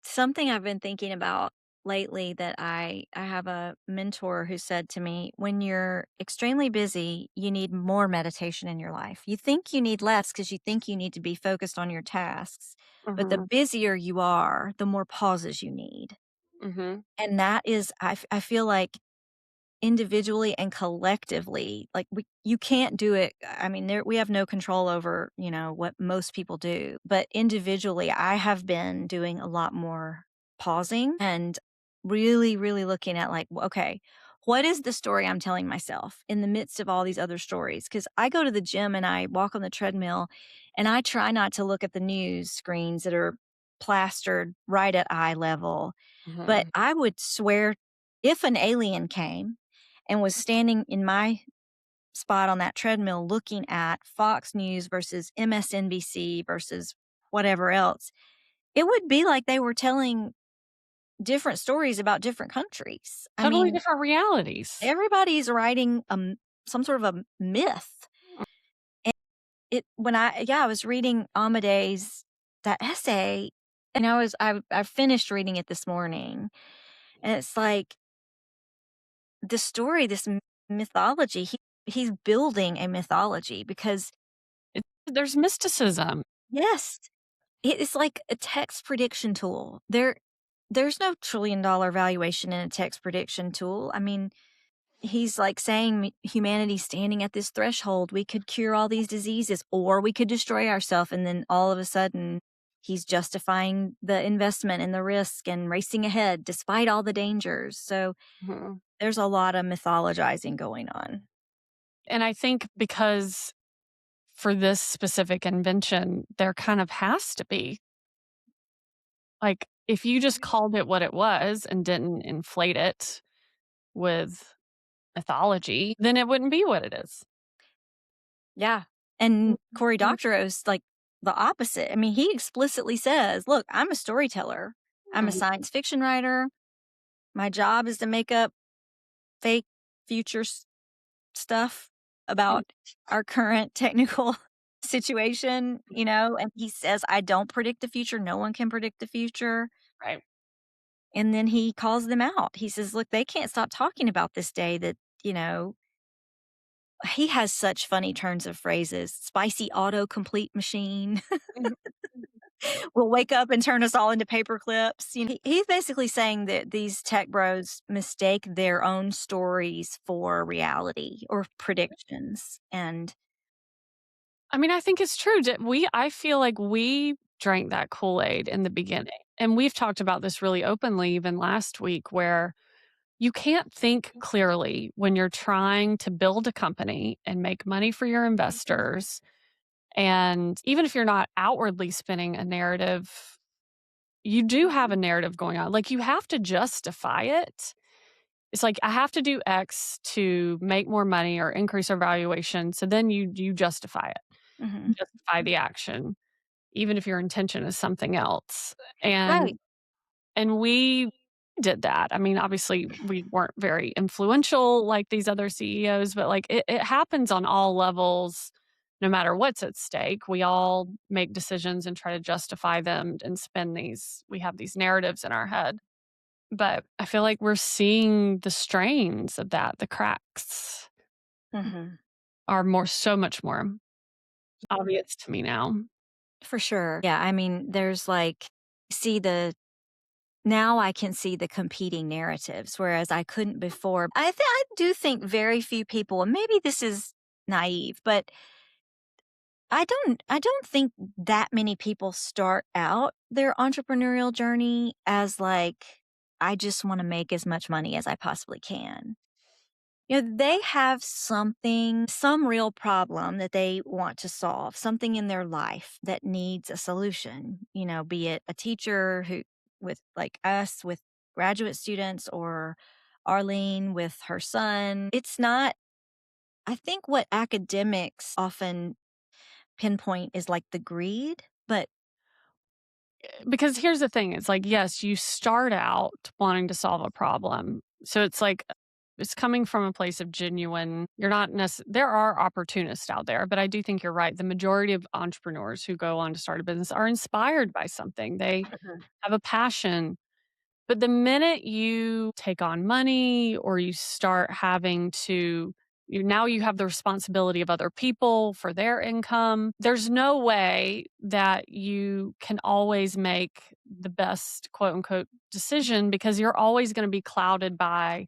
Speaker 1: Something I've been thinking about lately that I have a mentor who said to me, when you're extremely busy, you need more meditation in your life. You think you need less because you think you need to be focused on your tasks. But the
Speaker 2: Mhm,
Speaker 1: busier you are, the more pauses you need.
Speaker 2: mhm,
Speaker 1: And that is, I feel like individually and collectively, like you can't do it. I mean, we have no control over, what most people do, but individually, I have been doing a lot more pausing and really, really looking at like, okay, what is the story I'm telling myself in the midst of all these other stories? Because I go to the gym and I walk on the treadmill and I try not to look at the news screens that are plastered right at eye level. But
Speaker 2: mhm.
Speaker 1: I would swear if an alien came and was standing in my spot on that treadmill looking at Fox News versus MSNBC versus whatever else, it would be like they were telling different stories about different countries. I
Speaker 2: Totally
Speaker 1: mean,
Speaker 2: different realities.
Speaker 1: everybody's writing some sort of a myth. And I was reading Amodei's that essay, and I finished reading it this morning, and it's like the story, this mythology. He's building a mythology because
Speaker 2: There's mysticism.
Speaker 1: yes, it's like a text prediction tool. There's no $1 trillion valuation in a text prediction tool. I mean, he's like saying humanity's standing at this threshold. We could cure all these diseases or we could destroy ourselves. And then all of a sudden, he's justifying the investment and the risk and racing ahead despite all the dangers. So
Speaker 2: Mhm.
Speaker 1: there's a lot of mythologizing going on.
Speaker 2: And I think because for this specific invention, there kind of has to be. Like, if you just called it what it was and didn't inflate it with mythology, then it wouldn't be what it is.
Speaker 1: Yeah. And Cory
Speaker 2: Mhm.
Speaker 1: Doctorow is like the opposite. I mean, he explicitly says, look, I'm a storyteller. I'm a
Speaker 2: Mhm.
Speaker 1: science fiction writer. My job is to make up fake future stuff about our current technical situation. And he says, I don't predict the future. No one can predict the future.
Speaker 2: Right.
Speaker 1: And then he calls them out. He says, look, they can't stop talking about this day that, he has such funny turns of phrases. Spicy autocomplete machine
Speaker 2: Mhm.
Speaker 1: will wake up and turn us all into paper clips. He's basically saying that these tech bros mistake their own stories for reality or predictions. And
Speaker 2: I mean, I think it's true. I feel like we drank that Kool-Aid in the beginning. And we've talked about this really openly even last week where You can't think clearly when you're trying to build a company and make money for your investors. And even if you're not outwardly spinning a narrative, you do have a narrative going on. Like, you have to justify it. It's like, I have to do X to make more money or increase our valuation. So then you justify it,
Speaker 1: Mhm.
Speaker 2: justify the action, even if your intention is something else.
Speaker 1: Right.
Speaker 2: And we did that. I mean, obviously, we weren't very influential like these other CEOs, but, like, it happens on all levels no matter what's at stake. We all make decisions and try to justify them and spin these we have these narratives in our head. But I feel like we're seeing the strains of that. The cracks
Speaker 1: Mhm.
Speaker 2: are so much more obvious to me now.
Speaker 1: For sure. Yeah, I mean, there's like see the now I can see the competing narratives, whereas I couldn't before. I do think very few people, and maybe this is naive, but I don't think that many people start out their entrepreneurial journey as like, I just want to make as much money as I possibly can. They have something, some real problem that they want to solve, something in their life that needs a solution, be it a teacher who, with like us, with graduate students, or Arlene with her son. It's not, I think what academics often pinpoint is like the greed, but
Speaker 2: Because here's the thing, it's like, yes, you start out wanting to solve a problem. So it's like it's coming from a place of genuine you're not there are opportunists out there, but I do think you're right. The majority of entrepreneurs who go on to start a business are inspired by something. They
Speaker 1: Mhm.
Speaker 2: have a passion. But the minute you take on money or you start having to now you have the responsibility of other people for their income. There's no way that you can always make the best quote unquote decision because you're always going to be clouded by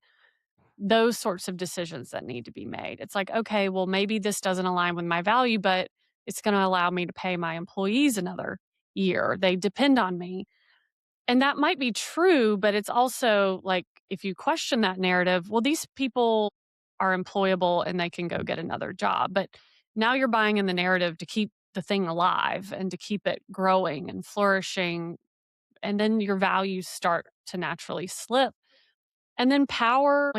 Speaker 2: those sorts of decisions that need to be made. It's like, okay, well, maybe this doesn't align with my value, but it's going to allow me to pay my employees another year. They depend on me. And that might be true, but it's also like if you question that narrative, well, these people are employable and they can go get another job. But now you're buying in the narrative to keep the thing alive and to keep it growing and flourishing. And then your values start to naturally slip. And then power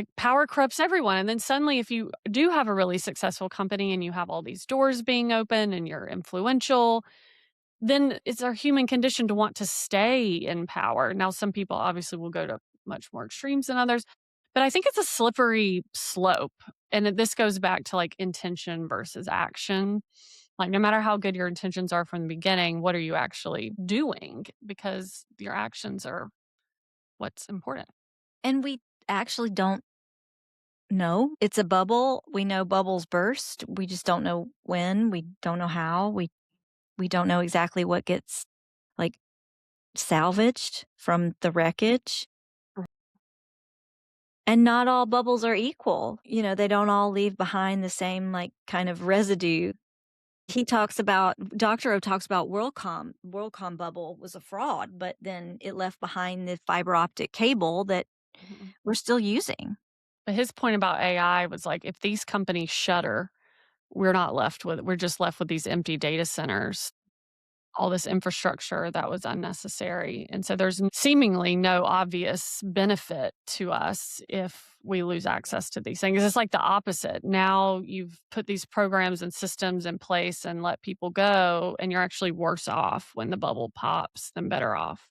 Speaker 2: corrupts everyone. And then suddenly, if you do have a really successful company and you have all these doors being open and you're influential, then it's our human condition to want to stay in power. Now, some people obviously will go to much more extremes than others, but I think it's a slippery slope. And this goes back to like intention versus action. Like, no matter how good your intentions are from the beginning, what are you actually doing? Because your actions are what's important.
Speaker 1: and we actually don't know. It's a bubble. We know bubbles burst. We just don't know when. We don't know how. We don't know exactly what gets like salvaged from the wreckage. And not all bubbles are equal. They don't all leave behind the same like kind of residue. Doctorow talks about WorldCom. WorldCom bubble was a fraud, but then it left behind the fiber optic cable that
Speaker 2: Mhm.
Speaker 1: we're still using.
Speaker 2: But his point about AI was like, if these companies shutter, we're just left with these empty data centers, all this infrastructure that was unnecessary. And so there's seemingly no obvious benefit to us if we lose access to these things. It's like the opposite. Now you've put these programs and systems in place and let people go, and you're actually worse off when the bubble pops than better off.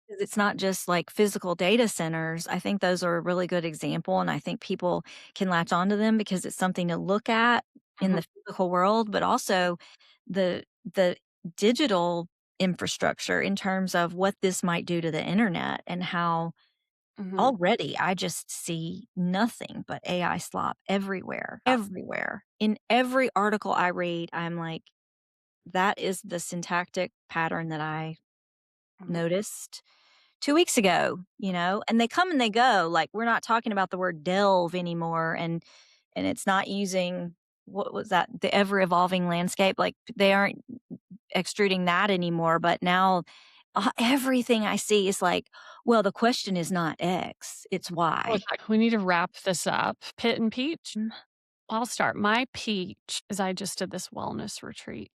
Speaker 1: 'Cause it's not just like physical data centers. I think those are a really good example, and I think people can latch onto them because it's something to look at in
Speaker 2: Mhm,
Speaker 1: the physical world, but also the digital infrastructure in terms of what this might do to the internet and how
Speaker 2: mhm.
Speaker 1: already I just see nothing but AI slop everywhere, everywhere. In every article I read, I'm like, that is the syntactic pattern that I
Speaker 2: Mhm,
Speaker 1: noticed 2 weeks ago, and they come and they go. Like, we're not talking about the word delve anymore, and it's not using what was that? The ever evolving landscape. Like, they aren't extruding that anymore, but now everything I see is like, well, the question is not X, it's
Speaker 2: Oh,
Speaker 1: Y.
Speaker 2: it's like, we need to wrap this up. Pit and peach?
Speaker 1: Mm.
Speaker 2: I'll start. My peach is I just did this wellness retreat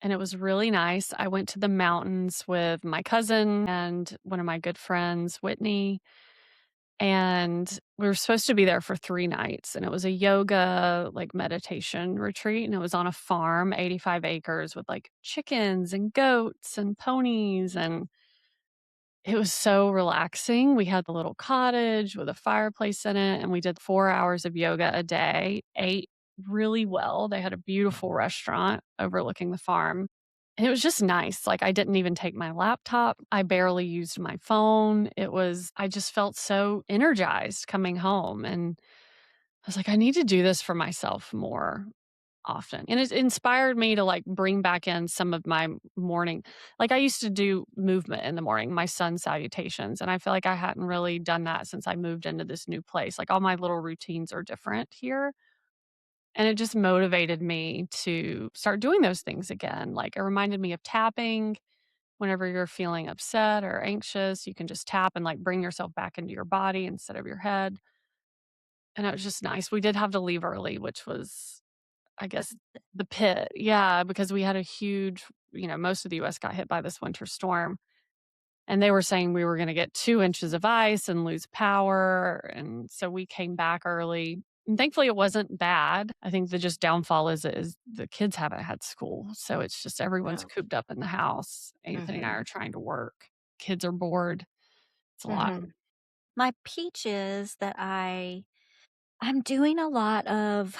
Speaker 2: and it was really nice. I went to the mountains with my cousin and one of my good friends, Whitney, and we were supposed to be there for 3 nights, and it was a yoga, like, meditation retreat, and it was on a farm, 85 acres with, like, chickens and goats and ponies, and it was so relaxing. We had the little cottage with a fireplace in it, and we did 4 hours of yoga a day, ate really well. They had a beautiful restaurant overlooking the farm, and it was just nice. Like, I didn't even take my laptop. I barely used my phone. I just felt so energized coming home, and I was like, "I need to do this for myself more often." And it inspired me to, like, bring back in some of my morning, like, I used to do movement in the morning, my sun salutations, and I feel like I hadn't really done that since I moved into this new place. Like, all my little routines are different here, and it just motivated me to start doing those things again. Like, it reminded me of tapping. Whenever you're feeling upset or anxious, you can just tap and, like, bring yourself back into your body instead of your head, and it was just nice. We did have to leave early, which was, I guess, the pit. Yeah, because we had a huge, most of the US got hit by this winter storm, and they were saying we were gonna get 2 inches of ice and lose power, and so we came back early, and thankfully it wasn't bad. I think the just downfall is the kids haven't had school, so it's just everyone's
Speaker 3: Yeah.
Speaker 2: cooped up in the house. Anthony and I are trying to work. Kids are bored. It's a lot.
Speaker 3: Mm-hmm.
Speaker 1: My peach is that I'm doing a lot of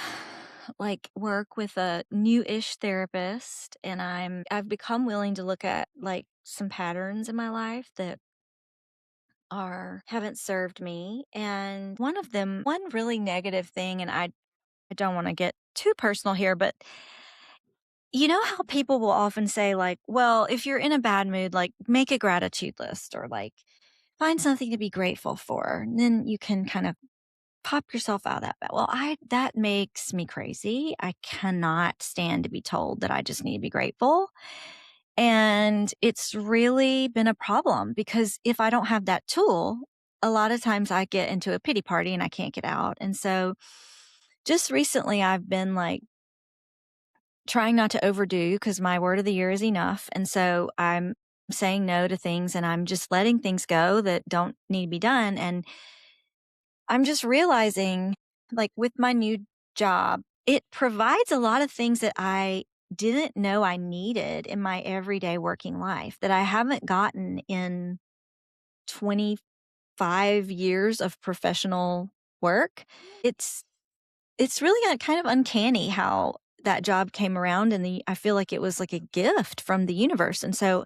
Speaker 1: like work with a new-ish therapist, and I've become willing to look at like some patterns in my life that are haven't served me. And one of them, one really negative thing, and I don't want to get too personal here, but you know how people will often say, like, well, if you're in a bad mood, like make a gratitude list or like find something to be grateful for. And then you can kind of pop yourself out of that bed. Well, that makes me crazy. I cannot stand to be told that I just need to be grateful. And it's really been a problem because if I don't have that tool, a lot of times I get into a pity party and I can't get out. And so just recently I've been like trying not to overdo because my word of the year is enough. And so I'm saying no to things and I'm just letting things go that don't need to be done. And I'm just realizing, like, with my new job, it provides a lot of things that I didn't know I needed in my everyday working life that I haven't gotten in 25 years of professional work. It's it's really kind of uncanny how that job came around, and I feel like it was like a gift from the universe. And so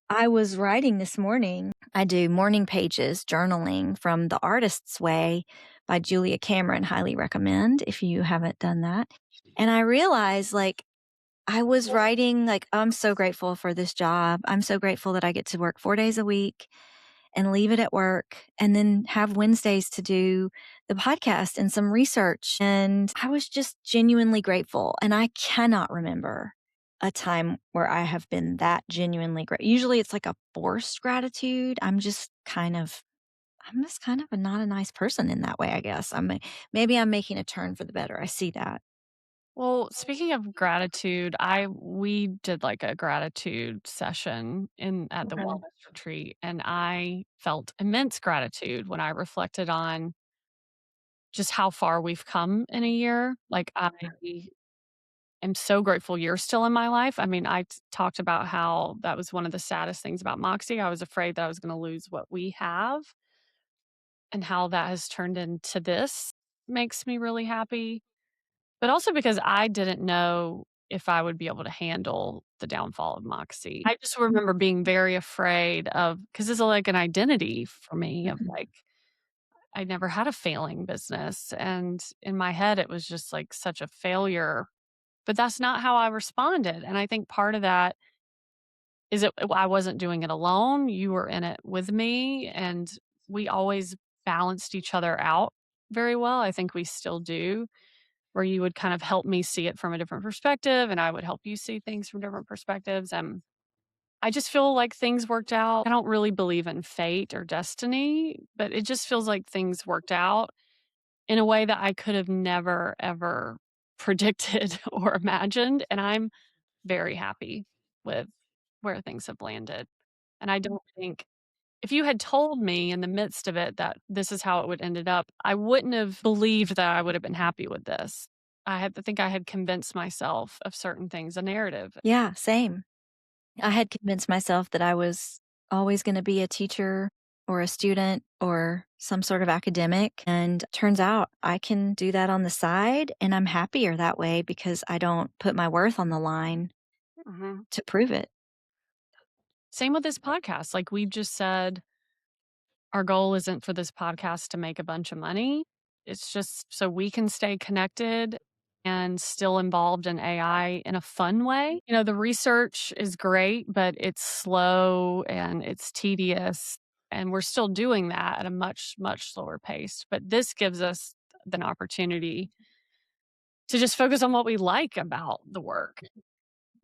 Speaker 1: I was writing this morning. I do morning pages journaling from The Artist's Way by Julia Cameron. Highly recommend if you haven't done that. And I realized, like, I was writing, like, I'm so grateful for this job. I'm so grateful that I get to work 4 days a week and leave it at work and then have Wednesdays to do the podcast and some research. And I was just genuinely grateful. And I cannot remember a time where I have been that genuinely great. Usually it's like a forced gratitude. I'm just kind of not a nice person in that way, I guess. Maybe I'm making a turn for the better. I see that.
Speaker 2: Well, speaking of gratitude, we did like a gratitude session in at the
Speaker 1: Okay.
Speaker 2: wellness retreat, and I felt immense gratitude when I reflected on just how far we've come in a year. Like, I am so grateful you're still in my life. I mean, talked about how that was one of the saddest things about Moxie. I was afraid that I was going to lose what we have, and how that has turned into this makes me really happy. But also because I didn't know if I would be able to handle the downfall of Moxie. I just remember being very afraid of, because it's like an identity for me of
Speaker 1: Mhm.
Speaker 2: like, I never had a failing business. And in my head, it was just like such a failure. But that's not how I responded. And I think part of that is I wasn't doing it alone. You were in it with me. And we always balanced each other out very well. I think we still do, where you would kind of help me see it from a different perspective and I would help you see things from different perspectives. And I just feel like things worked out. I don't really believe in fate or destiny, but it just feels like things worked out in a way that I could have never, ever predicted or imagined. And I'm very happy with where things have landed. And I don't think if you had told me in the midst of it that this is how it would ended up, I wouldn't have believed that I would have been happy with this. I had to think I had convinced myself of certain things, a narrative.
Speaker 1: Yeah, same. I had convinced myself that I was always going to be a teacher or a student or some sort of academic. And turns out I can do that on the side. And I'm happier that way because I don't put my worth on the line
Speaker 2: Mhm.
Speaker 1: to prove it.
Speaker 2: Same with this podcast. Like we've just said, our goal isn't for this podcast to make a bunch of money. It's just so we can stay connected and still involved in AI in a fun way. You know, the research is great, but it's slow and it's tedious. And we're still doing that at a much, much slower pace. But this gives us an opportunity to just focus on what we like about the work.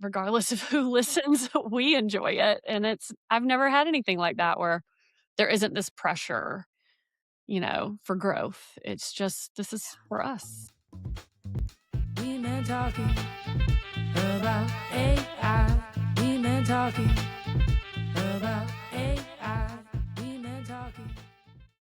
Speaker 2: Regardless of who listens, we enjoy it. And I've never had anything like that where there isn't this pressure, for growth. It's just, this is for us.
Speaker 3: We men talking about AI. We men talking